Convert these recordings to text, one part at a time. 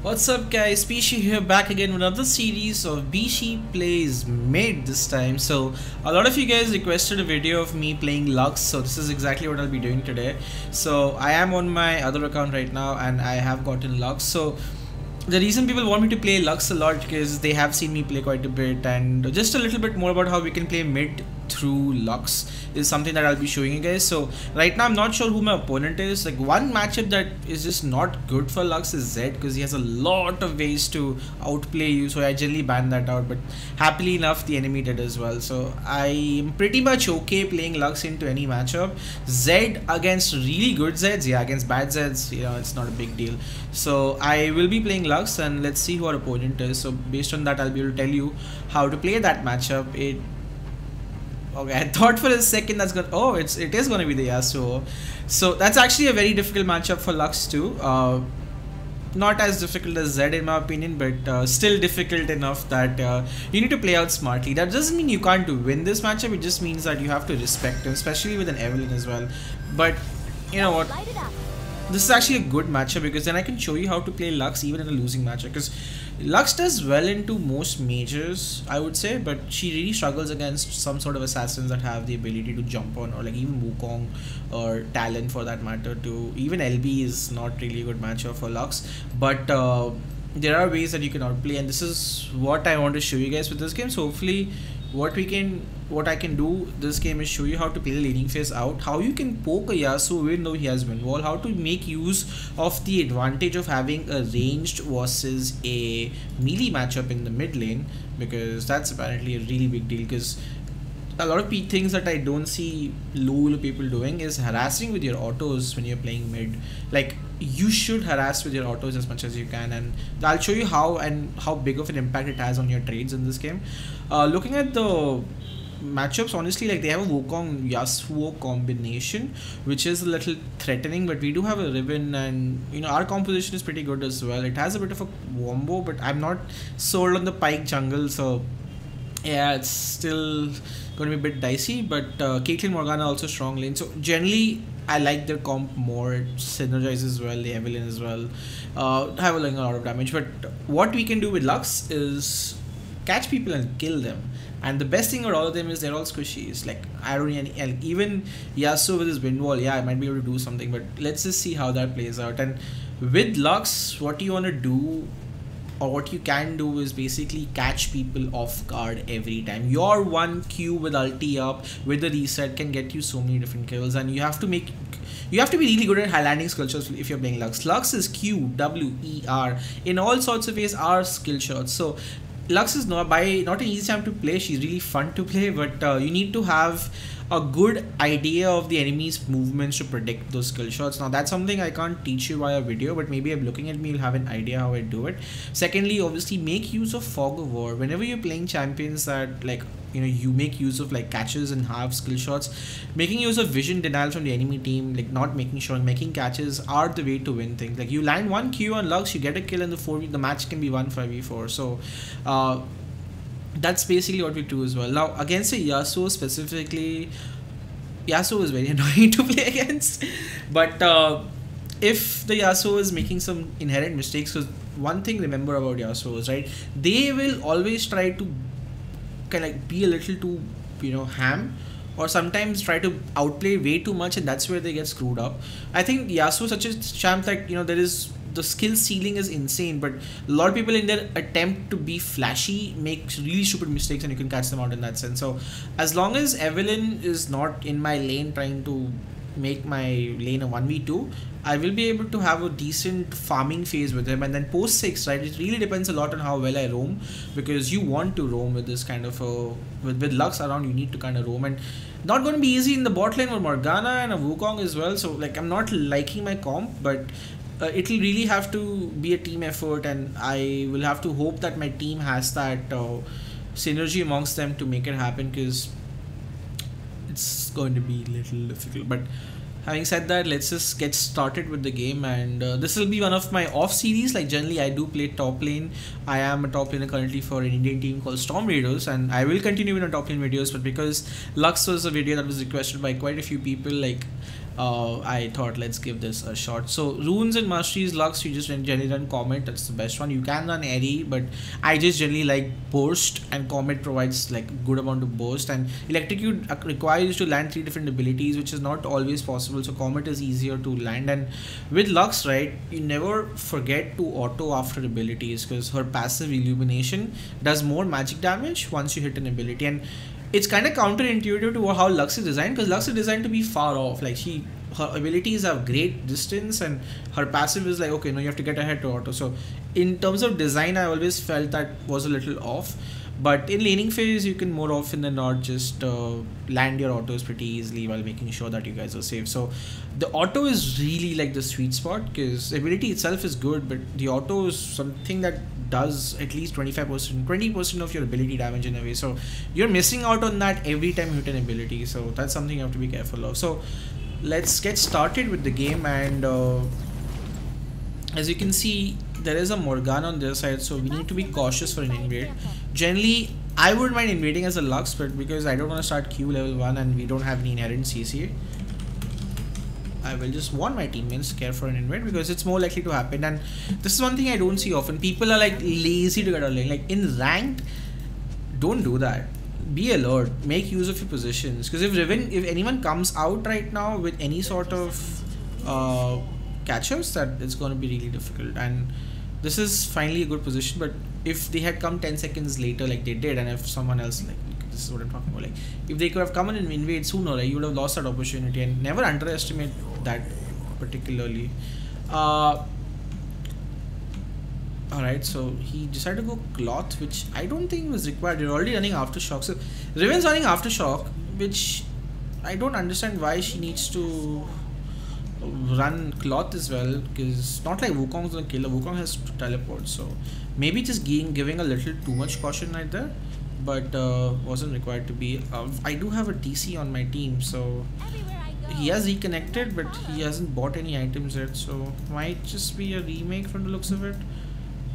What's up guys, Bhishi here, back again with another series of Bhishi Plays Mid this time. So a lot of you guys requested a video of me playing Lux, so this is exactly what I'll be doing today. So I am on my other account right now and I have gotten Lux. So the reason people want me to play Lux a lot because they have seen me play quite a bit, and just a little bit more about how we can play mid through Lux is something that I'll be showing you guys. So right now I'm not sure who my opponent is. Like, one matchup that is just not good for Lux is Zed, because he has a lot of ways to outplay you, so I generally ban that out, but happily enough the enemy did as well. So I'm pretty much okay playing Lux into any matchup. Zed against really good Zeds, yeah, against bad Zeds, you know, it's not a big deal. So I will be playing Lux and let's see who our opponent is. So based on that I'll be able to tell you how to play that matchup. Okay, I thought for a second that's gonna, oh, it is gonna be the Yasuo. So that's actually a very difficult matchup for Lux too. Not as difficult as Zed in my opinion, but still difficult enough that you need to play out smartly. That doesn't mean you can't win this matchup, it just means that you have to respect him, especially with an Evelyn as well. But you know what, this is actually a good matchup because then I can show you how to play Lux even in a losing matchup, because Lux does well into most mages, I would say, but she really struggles against some sort of assassins that have the ability to jump on, or like even Wukong or Talon for that matter too. Even LB is not really a good matchup for Lux, but there are ways that you can outplay, and this is what I want to show you guys with this game. So hopefully what I can do this game is show you how to play the laning phase out, how you can poke a Yasuo even though he has wind wall, how to make use of the advantage of having a ranged versus a melee matchup in the mid lane, because that's apparently a really big deal. Because a lot of things that I don't see low people doing is harassing with your autos when you're playing mid. Like, you should harass with your autos as much as you can, and I'll show you how and how big of an impact it has on your trades in this game. Looking at the matchups, honestly, like, they have a Wukong Yasuo combination which is a little threatening, but we do have a Riven, and you know, our composition is pretty good as well. It has a bit of a wombo, but I'm not sold on the Pike jungle, so yeah, it's still going to be a bit dicey. But Caitlyn, Morgana also strong lane, so generally I like their comp more. It synergizes well, the Evelyn as well, have a lot of damage. But what we can do with Lux is catch people and kill them, and the best thing about all of them is they're all squishies. Like, I don't need any, even Yasuo with his wind wall, yeah, I might be able to do something, but let's just see how that plays out. And with Lux, what you want to do, or what you can do, is basically catch people off guard every time. Your 1Q with ulti up with the reset can get you so many different kills, and you have to be really good at landing skill shots if you're playing Lux. Lux is Q, W, E, R. In all sorts of ways are skill shots. So Lux is not an easy time to play. She's really fun to play, but you need to have a good idea of the enemy's movements to predict those skill shots. Now, that's something I can't teach you via video, but maybe I'm looking at me, you'll have an idea how I do it. Secondly, obviously, make use of Fog of War whenever you're playing champions that, like, you know, you make use of like catches and half skill shots. Making use of vision denial from the enemy team, like not making sure, making catches are the way to win things. Like, you land one Q on Lux, you get a kill in the match can be 1-5v4. So that's basically what we do as well. Now, against a Yasuo specifically, Yasuo is very annoying to play against, but if the Yasuo is making some inherent mistakes, because one thing remember about Yasuo is, right, they will always try to kind of like be a little too, you know, ham, or sometimes try to outplay way too much, and that's where they get screwed up. I think Yasuo is such a champ that, you know, the skill ceiling is insane, but a lot of people in their attempt to be flashy make really stupid mistakes, and you can catch them out in that sense. So as long as Evelyn is not in my lane trying to make my lane a 1v2, I will be able to have a decent farming phase with him. And then post 6, right, it really depends a lot on how well I roam, because you want to roam with this kind of a, with Lux around, you need to kind of roam, and not going to be easy in the bot lane with Morgana and a Wukong as well. So like, I'm not liking my comp, but it'll really have to be a team effort, and I will have to hope that my team has that synergy amongst them to make it happen, because it's going to be a little difficult. But having said that, let's just get started with the game, and this will be one of my off series. Like, generally I do play top lane. I am a top laner currently for an Indian team called Storm Raiders, and I will continue in our top lane videos, but because Lux was a video that was requested by quite a few people, like, I thought let's give this a shot. So runes and masteries, Lux, you just generally run Comet. That's the best one. You can run Airy, but I just generally like Burst, and Comet provides like a good amount of burst. And Electrocute requires you to land 3 different abilities, which is not always possible. So Comet is easier to land. And with Lux, right, you never forget to auto after abilities, because her passive Illumination does more magic damage once you hit an ability. And it's kind of counterintuitive to how Lux is designed, because Lux is designed to be far off. Like her abilities have great distance, and her passive is like, okay, no, you have to get ahead to auto. So in terms of design, I always felt that was a little off. But in laning phase, you can more often than not just land your autos pretty easily while making sure that you guys are safe. So the auto is really like the sweet spot, because ability itself is good, but the auto is something that does at least 25%, 20% of your ability damage in a way. So you're missing out on that every time you hit an ability. So that's something you have to be careful of. So let's get started with the game. And as you can see, there is a Morgana on their side, so we need to be cautious for an invade. Generally, I wouldn't mind invading as a Lux, but because I don't want to start Q level 1 and we don't have any inherent CC, I will just warn my teammates care for an invade, because it's more likely to happen. And this is one thing I don't see often. People are like lazy to get a lane. Like in ranked, don't do that. Be alert. Make use of your positions, because if anyone comes out right now with any sort of catchers, that it's going to be really difficult. And this is finally a good position, but if they had come 10 seconds later like they did, and if someone else, like, this is what I'm talking about, like if they could have come in and invade sooner, like, you would have lost that opportunity. And never underestimate that particularly. Alright, so he decided to go Cloth, which I don't think was required. You're already running Aftershock. So Riven's running Aftershock, which I don't understand why she needs to run Cloth as well, because not like Wukong's gonna kill her. Wukong has to teleport, so maybe just giving a little too much caution right there, but wasn't required to be. I do have a TC on my team, so he has reconnected, but he hasn't bought any items yet, so might just be a remake from the looks of it.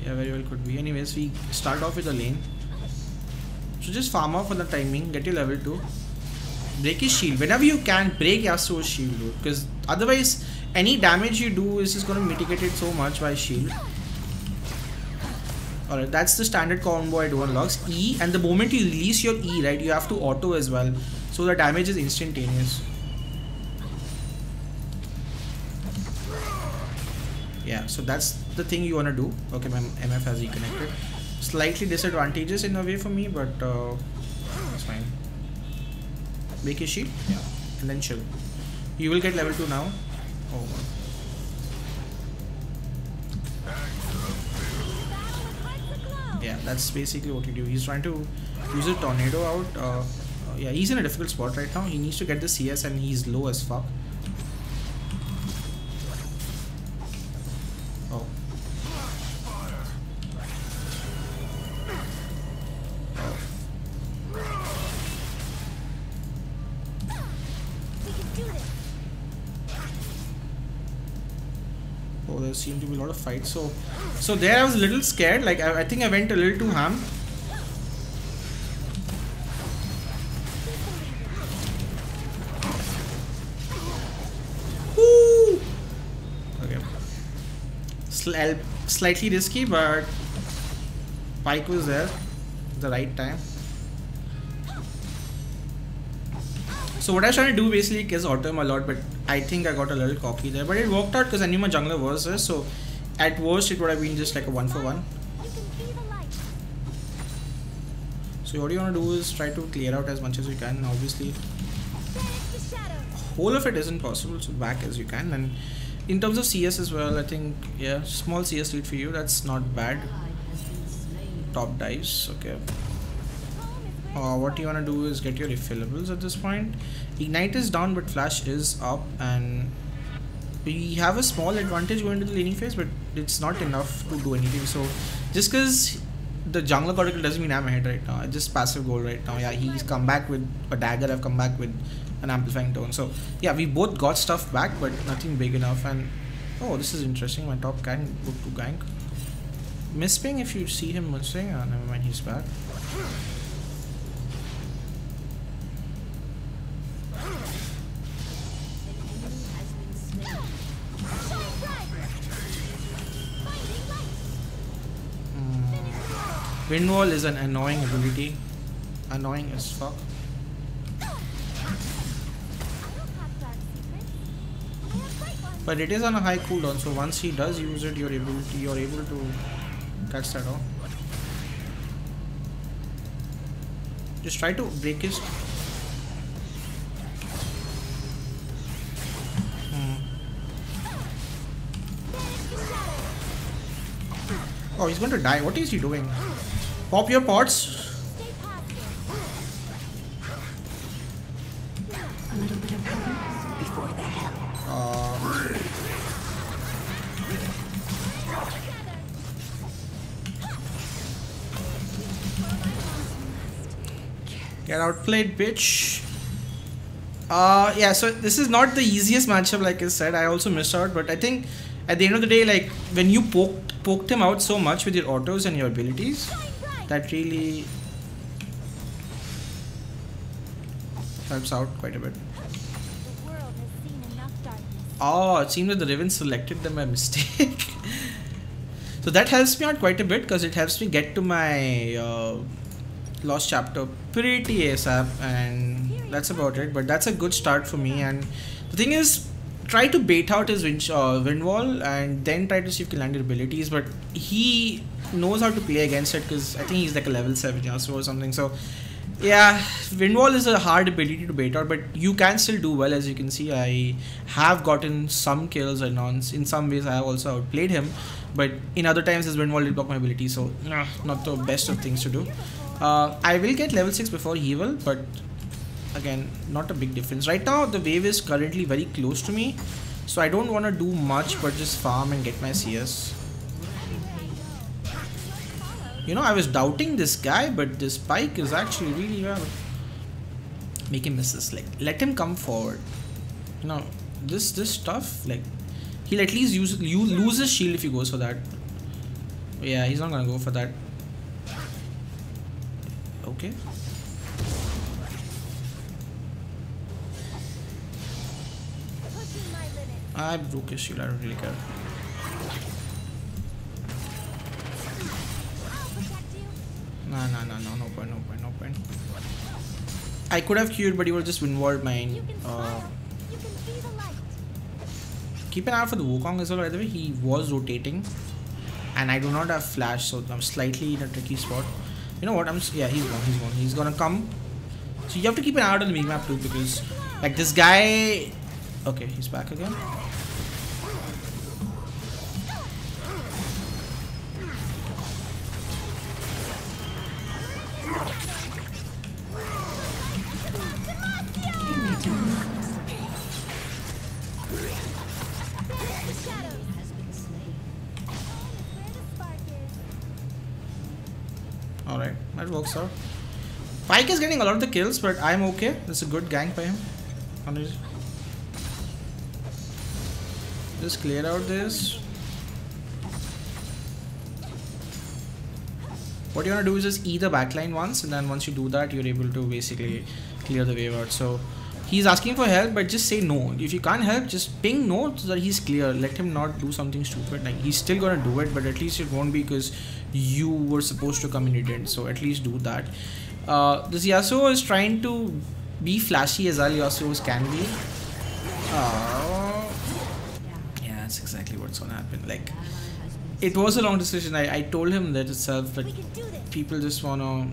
Yeah, very well could be. Anyways, we start off with a lane, so just farm out for the timing, get your level 2. Break his shield. Whenever you can, break Yasuo's shield, dude, because otherwise any damage you do is just going to mitigate it so much by shield. Alright, that's the standard combo I do on Lux. E, and the moment you release your E, right, you have to auto as well, so the damage is instantaneous. Yeah, so that's the thing you want to do. Okay, my MF has reconnected. Slightly disadvantageous in a way for me, but it's fine. Break his shield, yeah, and then chill. You will get level 2 now. Oh. Yeah, that's basically what you do. He's trying to use a tornado out. Yeah, he's in a difficult spot right now. He needs to get the CS, and he's low as fuck. Oh. Oh, there seemed to be a lot of fights. So there I was a little scared. Like I think I went a little too ham. Woo! Okay. Slightly risky, but Pike was there at the right time. So what I was trying to do basically is auto him a lot, but I think I got a little cocky there. But it worked out because I knew my jungler was there, so at worst it would have been just like a 1-for-1. So what you want to do is try to clear out as much as you can. Obviously, whole of it isn't possible, so back as you can. And in terms of CS as well, I think, yeah, small CS lead for you. That's not bad. Top dives, okay. What you want to do is get your refillables at this point. Ignite is down, but Flash is up, and we have a small advantage going to the laning phase, but it's not enough to do anything. So just because the jungler got it doesn't mean I'm ahead right now. I just passive goal right now. Yeah, he's come back with a dagger. I've come back with an amplifying tone. So yeah, we both got stuff back, but nothing big enough. And oh, this is interesting. My top can go to gank. Misping if you see him missing. Never mind, he's back. Wind Wall is an annoying ability. Annoying as fuck. But it is on a high cooldown, so once he does use it, you're able to catch that off. Just try to break his. Oh, he's going to die. What is he doing? Pop your pots. Get outplayed, bitch. Yeah, so this is not the easiest matchup, like I said. I also missed out, but I think at the end of the day, like when you poked him out so much with your autos and your abilities, that really helps out quite a bit. Oh, it seems that the Riven selected them by mistake. So that helps me out quite a bit because it helps me get to my lost chapter pretty ASAP, and that's about it. But that's a good start for me. And the thing is, try to bait out his wind wall and then try to see if you can land your abilities. But he knows how to play against it because I think he's like a level 7 Yasuo or something. So yeah, wind wall is a hard ability to bait out, but you can still do well. As you can see, I have gotten some kills, and in some ways I have also outplayed him, but in other times his wind wall did block my ability, so not the best of things to do. I will get level 6 before he will, but again, not a big difference. Right now the wave is currently very close to me, so I don't want to do much but just farm and get my CS. You know, I was doubting this guy, but this spike is actually really well. Make him miss this. Like, let him come forward. You know, this stuff, like, he'll at least lose his shield if he goes for that. Yeah, he's not gonna go for that. Okay. I broke his shield, I don't really care. No point. I could have queued, but he was just windwalled mine. Keep an eye out for the Wukong as well, by the way. He was rotating, and I do not have flash, so I'm slightly in a tricky spot. You know what? Yeah, he's gone. He's gonna come. So you have to keep an eye out on the minimap too, because like this guy. Okay, he's back again. Alright, that works out. Pyke is getting a lot of the kills, but I'm okay. That's a good gank by him. Just clear out this. What you want to do is just E the backline once, and then once you do that, you're able to basically clear the wave out. So he's asking for help, but just say no. If you can't help, just ping no so that he's clear. Let him not do something stupid. Like, he's still gonna do it, but at least it won't be because you were supposed to come and you didn't. So at least do that. This Yasuo is trying to be flashy as all Yasuos can be. Yeah, that's exactly what's gonna happen. Like, it was a long decision. I told him that itself, but people just wanna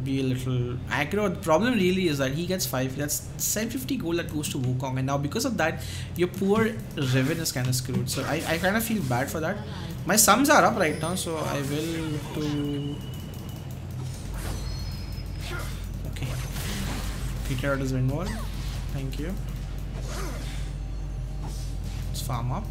be a little aggro. The problem really is that he gets 5. That's 750 gold that goes to Wukong, and now because of that, your poor Riven is kind of screwed. So I kind of feel bad for that. My sums are up right now, so I will to. Okay, Peter out his wind wall. Thank you. Let's farm up.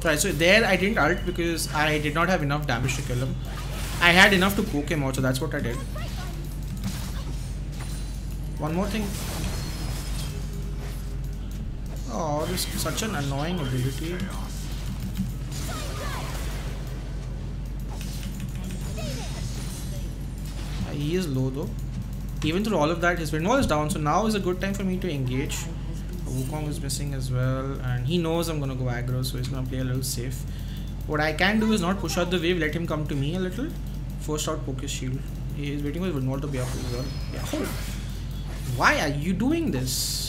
Right, so there I didn't ult because I did not have enough damage to kill him. I had enough to poke him out, so that's what I did. One more thing. Oh, this is such an annoying ability. he is low though. Even through all of that, his wind wall is down, so now is a good time for me to engage. Wukong is missing as well, and he knows I'm gonna go aggro, so he's gonna play a little safe. What I can do is not push out the wave, let him come to me a little. Force out poke his shield. He is waiting for his wind wall to be up as well. Yeah. Oh. Why are you doing this?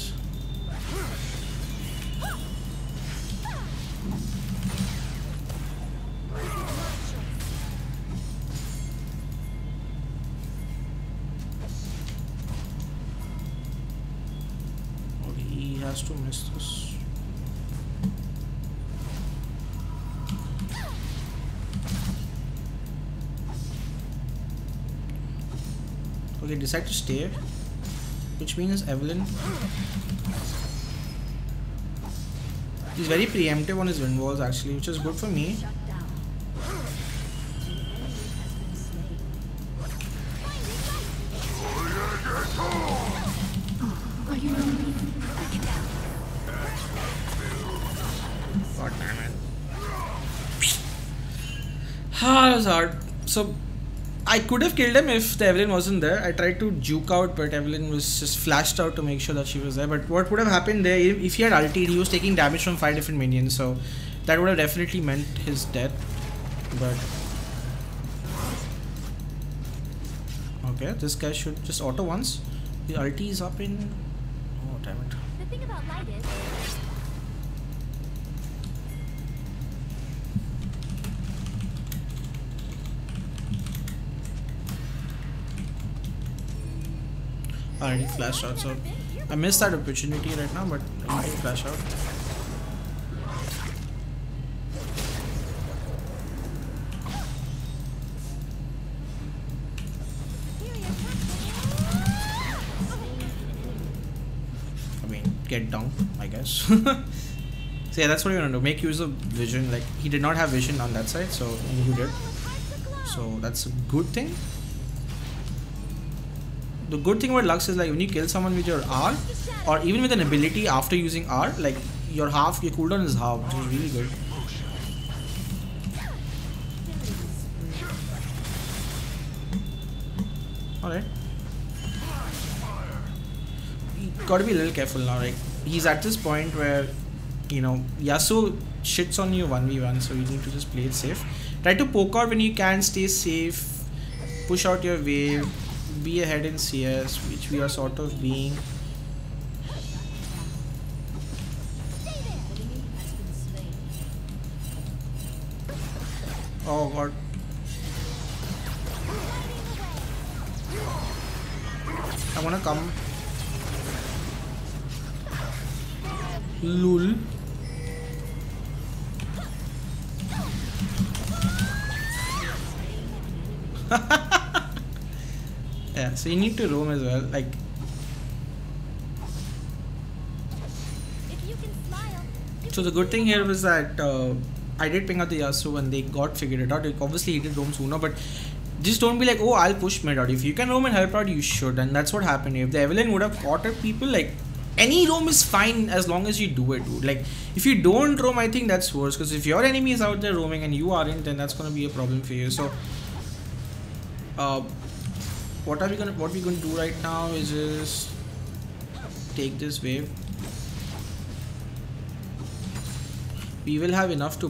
Has to miss this. Okay, decide to stay, which means Evelyn, he's very preemptive on his wind walls actually, which is good for me. That was hard. So I could have killed him if the Evelyn wasn't there. I tried to juke out, but Evelyn was just flashed out to make sure that she was there. But what would have happened there, if he had ulted, he was taking damage from 5 different minions, so that would have definitely meant his death. But okay, this guy should just auto once. The ulti is up in. Oh damn it. The thing about light is I already flashed out, so I missed that opportunity right now, but I might flash out. I mean, get down, I guess. So yeah, that's what you're gonna do. Make use of vision. Like, he did not have vision on that side, so you did. So that's a good thing. The good thing about Lux is, like, when you kill someone with your R or even with an ability after using R, like, your cooldown is half, which is really good. Alright. You gotta be a little careful now. Like, he's at this point where, you know, Yasuo shits on you 1v1, so you need to just play it safe. Try to poke out when you can, stay safe, push out your wave. Be ahead in CS, which we are sort of being. Oh god. I wanna come. Lul. Yeah, so you need to roam as well, like. So the good thing here was that I did ping out the Yasuo and they got figured it out. Like, obviously he did roam sooner, but just don't be like, oh, I'll push mid out. If you can roam and help out, you should, and that's what happened. If the Evelyn would have caught up people, like, any roam is fine as long as you do it, dude. Like, if you don't roam, I think that's worse, because if your enemy is out there roaming and you aren't, then that's gonna be a problem for you. So what we're gonna do right now is just take this wave. We will have enough to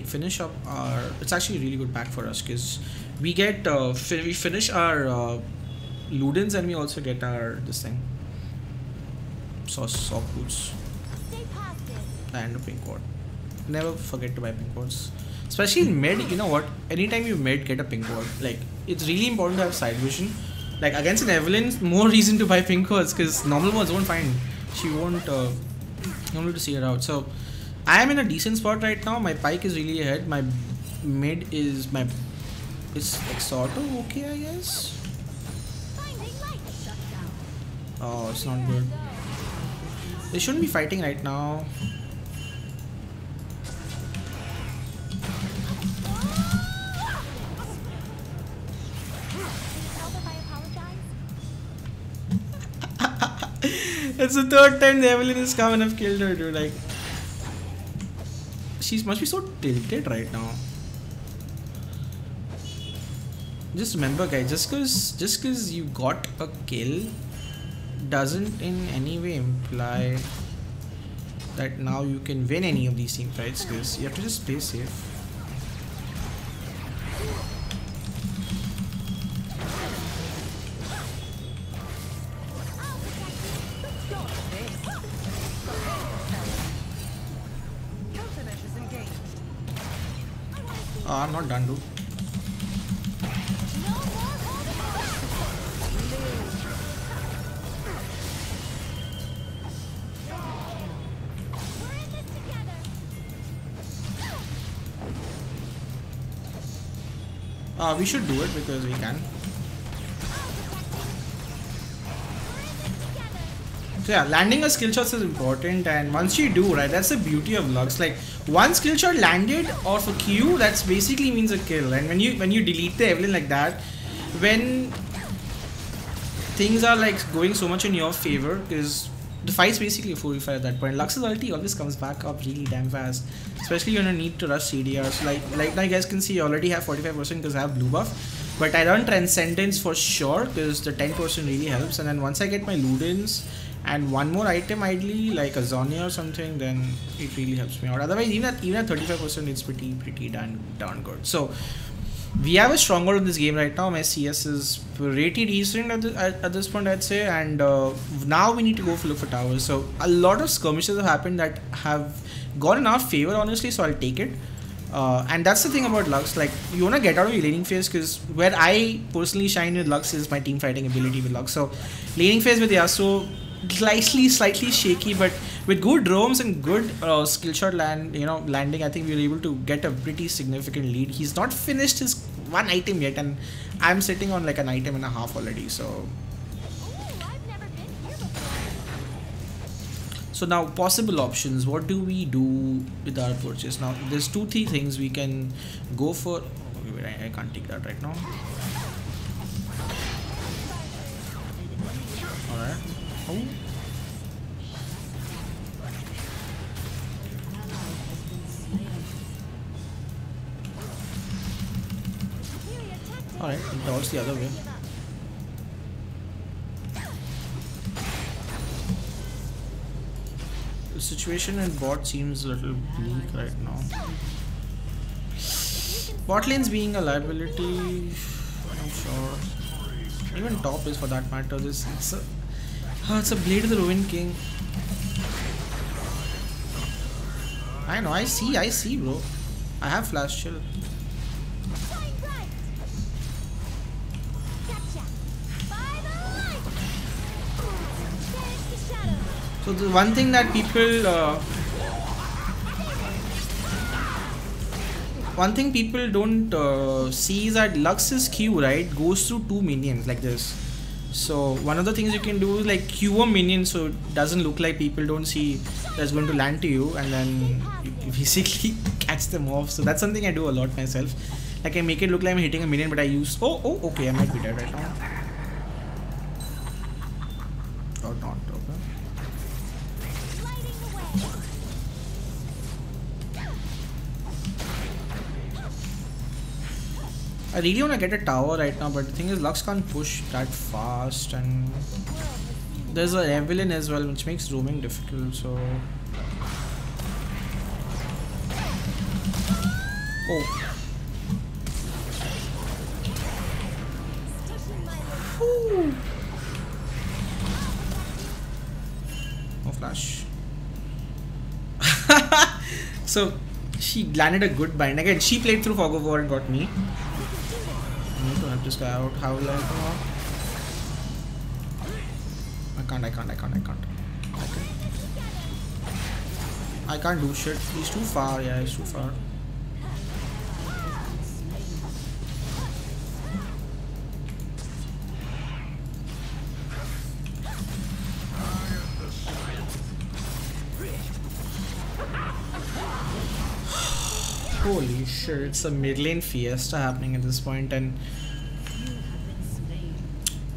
finish up our. It's actually a really good pack for us because we get we finish our Ludens and we also get our this thing. Soft boots and a pink ward. Never forget to buy pink wards. Especially in mid, you know what? Anytime you mid, get a pink ward. Like, it's really important to have side vision. Like, against an Evelyn, more reason to buy pink wards because normal ones won't find. She won't able to see her out. So, I am in a decent spot right now. My pike is really ahead. My mid is it's like sort of okay, I guess. Oh, it's not good. They shouldn't be fighting right now. It's the third time the Evelyn has come and I've killed her, dude. Like, she must be so tilted right now. Just remember guys, just cause you got a kill doesn't in any way imply that now you can win any of these team fights, because you have to just play safe. Oh, I'm not done, dude. We should do it because we can. So yeah, landing a skill shot is important, and once you do, right, that's the beauty of Lux. Like one skill shot landed or for Q, that's basically means a kill. And when you delete the Evelyn like that, when things are like going so much in your favor, because the fight's basically a 4v5 at that point. Lux's ulti always comes back up really damn fast, especially when you need to rush CDR. So like now you guys can see, I already have 45% because I have blue buff, but I run Transcendence for sure because the 10% really helps. And then once I get my Ludens and one more item ideally like a Zonia or something, then it really helps me out. Otherwise even at 35% it's pretty darn good. So we have a stronghold in this game right now. My CS is pretty decent at this point, I'd say, and now we need to go look for towers. So a lot of skirmishes have happened that have gone in our favor, honestly, so I'll take it. And that's the thing about Lux, like you wanna get out of your laning phase, because where I personally shine with Lux is my team fighting ability with Lux. So laning phase with Yasuo, slightly shaky, but with good roams and good skill shot landing, I think we were able to get a pretty significant lead. He's not finished his one item yet, and I'm sitting on like an item and a half already. So now possible options. What do we do with our purchase? Now there's 2-3 things we can go for. Wait, I can't take that right now. Alright. Oh. Alright, it dodged the other way. The situation in bot seems a little bleak right now. Bot lane's being a liability, I'm sure. Even top is for that matter. It's a Blade of the Ruined King. I know, I see, bro. I have flash chill. So the one thing that people don't see is that Lux's Q, right, goes through 2 minions like this. So one of the things you can do is like Q a minion so it doesn't look like people don't see that's going to land to you, and then you basically catch them off. So that's something I do a lot myself. Like I make it look like I'm hitting a minion, but I use okay, I might be dead right now. Or not, okay. I really want to get a tower right now, but the thing is Lux can't push that fast, and there's a Evelyn as well, which makes roaming difficult. So no flash. So she landed a good bind. Again, she played through Fog of War and got me. I need to help this guy out. How will I come out? I can't do shit. He's too far. Yeah, he's too far. Holy shit, it's a mid lane fiesta happening at this point. And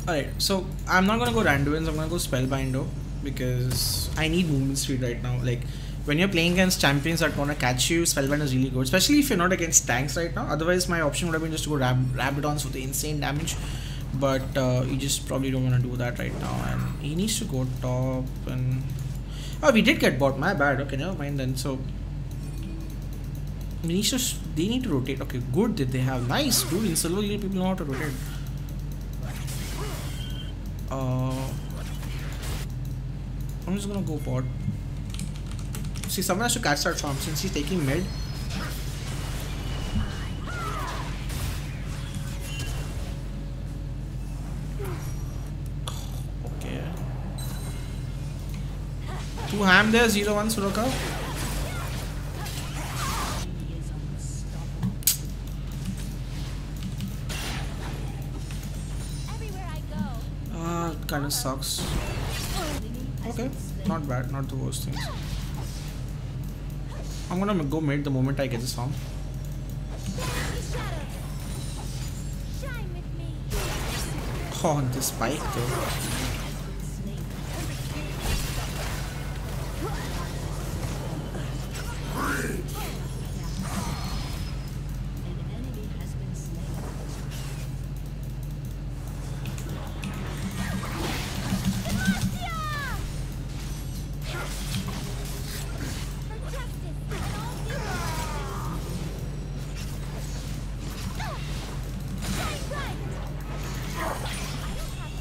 alright, so I'm not gonna go Randuin's, I'm gonna go Spellbindo because I need movement speed right now. Like when you're playing against champions that wanna catch you, Spellbind is really good, especially if you're not against tanks right now. Otherwise, my option would have been just to go Rabadons with the insane damage, but you just probably don't want to do that right now. And he needs to go top. And oh, we did get bot. My bad. Okay, never mind then. So they need to rotate. Okay, good that they have. Nice, dude. In silver heal, people know how to rotate. I'm just gonna go bot. See, someone has to catch that farm since he's taking mid. Okay. 2 ham there, 0-1 Suroka. Kind of sucks. Okay, not bad, not the worst things. I'm gonna go mid the moment I get this farm. Oh, this spike though.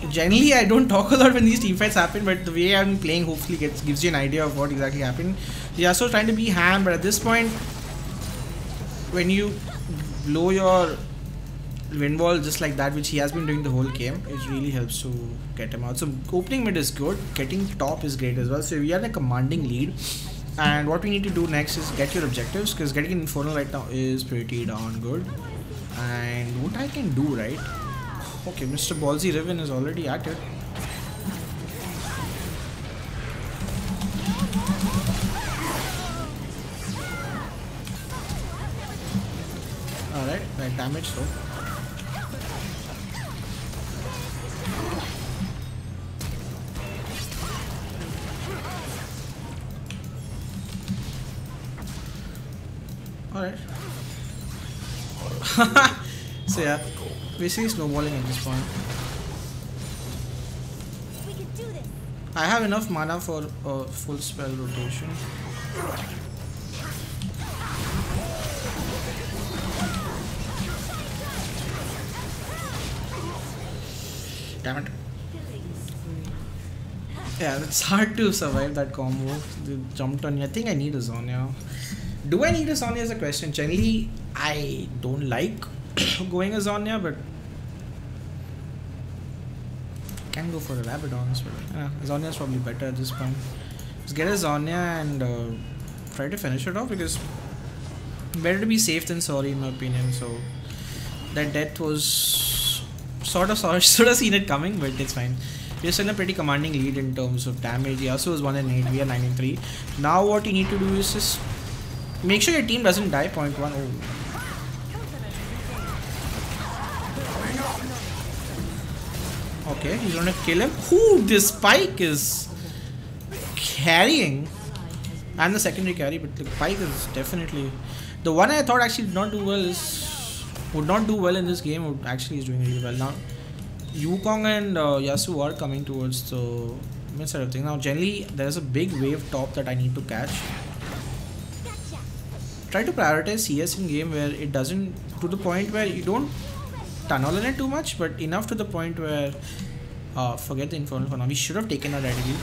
Generally, I don't talk a lot when these teamfights happen, but the way I'm playing hopefully gives you an idea of what exactly happened. Yasuo trying to be ham, but at this point, when you blow your wind wall just like that, which he has been doing the whole game, it really helps to get him out. So opening mid is good, getting top is great as well. So we are in a commanding lead, and what we need to do next is get your objectives, because getting an Infernal right now is pretty darn good. And what I can do, right? Okay, Mr. Ballsy Riven is already at it. Alright, that damage though. Alright. So yeah, basically snowballing at this point. I have enough mana for a full spell rotation. Damn it. Yeah, it's hard to survive that combo. They jumped on you. I think I need a Zonya. Do I need a Zonya is a question. Generally, I don't like going a Zonya, but can go for a Rabadons, but Zonya is probably better at this point. Just get a Zonya and try to finish it off, because better to be safe than sorry in my opinion. So that death was sort of seen it coming, but it's fine. We're still in a pretty commanding lead in terms of damage. Yasuo is 1-8, we are 9-3. Now what you need to do is just make sure your team doesn't die. Point 1. Oh. Okay, he's gonna kill him. Ooh, this spike is carrying. And the secondary carry, but the spike is definitely the one I thought actually would not do well in this game. Actually is doing really well now. Yukong and Yasuo are coming towards the mid side of things. Now generally there's a big wave top that I need to catch. Try to prioritize CS in game where it doesn't, to the point where you don't tunnel in it too much, but enough to the point where forget the Infernal for now. We should have taken a red heal.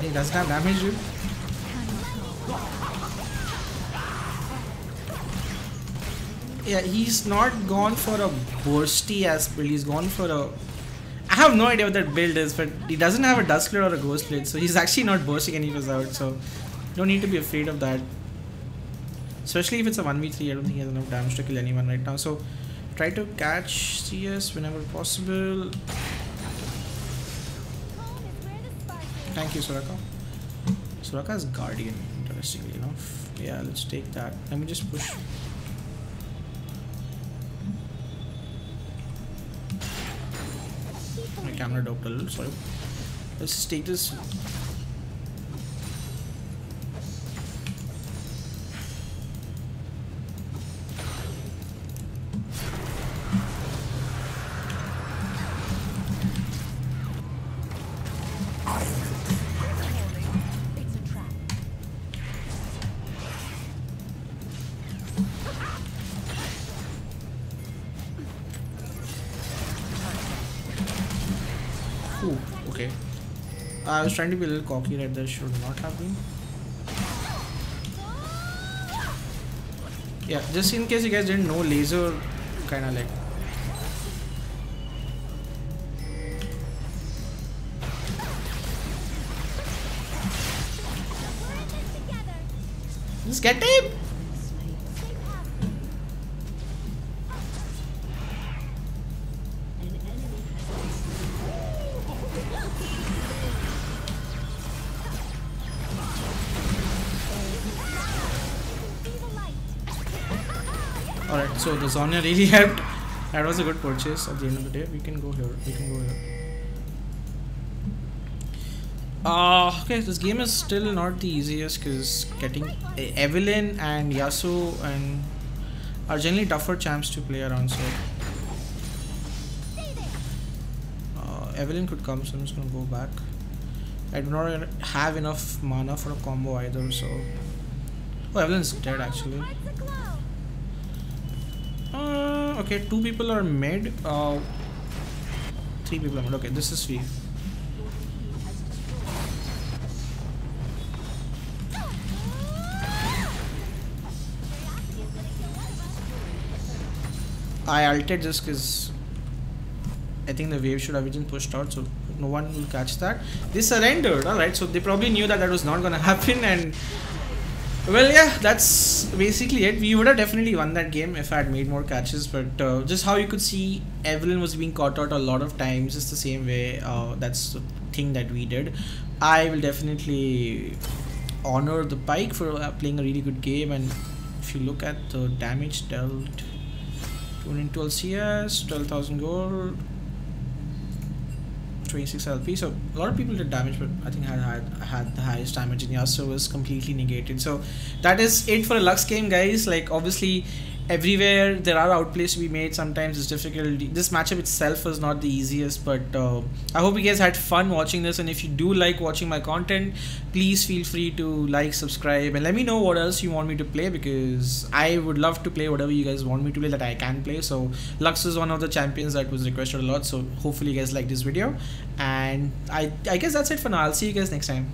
He doesn't have damage, dude. Yeah, he's not gone for a bursty ass build. He's gone for a... I have no idea what that build is, but he doesn't have a Dust Cloud or a Ghost Blade, so he's actually not bursting any of us out, so don't need to be afraid of that. especially if it's a 1v3. I don't think he has enough damage to kill anyone right now, so try to catch CS whenever possible. Thank you, Soraka. Soraka's Guardian, interestingly enough. Yeah, let's take that. Let me just push. My camera docked a little, sorry. Let's just take this. Ooh, okay. I was trying to be a little cocky right there, should not have been. Yeah, just in case you guys didn't know, laser kinda like. Just get him! Alright, so the Zonya really helped. That was a good purchase at the end of the day. We can go here. We can go here. Okay, this game is still not the easiest because getting Evelyn and Yasuo and are generally tougher champs to play around. So Evelyn could come, so I'm just gonna go back. I do not have enough mana for a combo either. So Evelyn's dead actually. Okay, 2 people are mid. 3 people are mid. Okay, this is free. I ulted this because I think the wave should have been pushed out, so no one will catch that. They surrendered. Alright, so they probably knew that that was not gonna happen, and well, yeah, that's basically it. We would have definitely won that game if I had made more catches, but just how you could see Evelyn was being caught out a lot of times, just the same way. That's the thing that we did. I will definitely honor the Pike for playing a really good game, and if you look at the damage dealt, 212 CS, 12,000 gold, 26 LP, so a lot of people did damage, but I think I had the highest damage, and Yasuo was completely negated. So that is it for a Lux game, guys. Like, obviously everywhere there are outplays to be made. Sometimes it's difficult. This matchup itself was not the easiest, but I hope you guys had fun watching this, and if you do like watching my content, please feel free to like, subscribe, and let me know what else you want me to play, because I would love to play whatever you guys want me to play that I can play. So Lux is one of the champions that was requested a lot, so hopefully you guys like this video, and I guess that's it for now. I'll see you guys next time.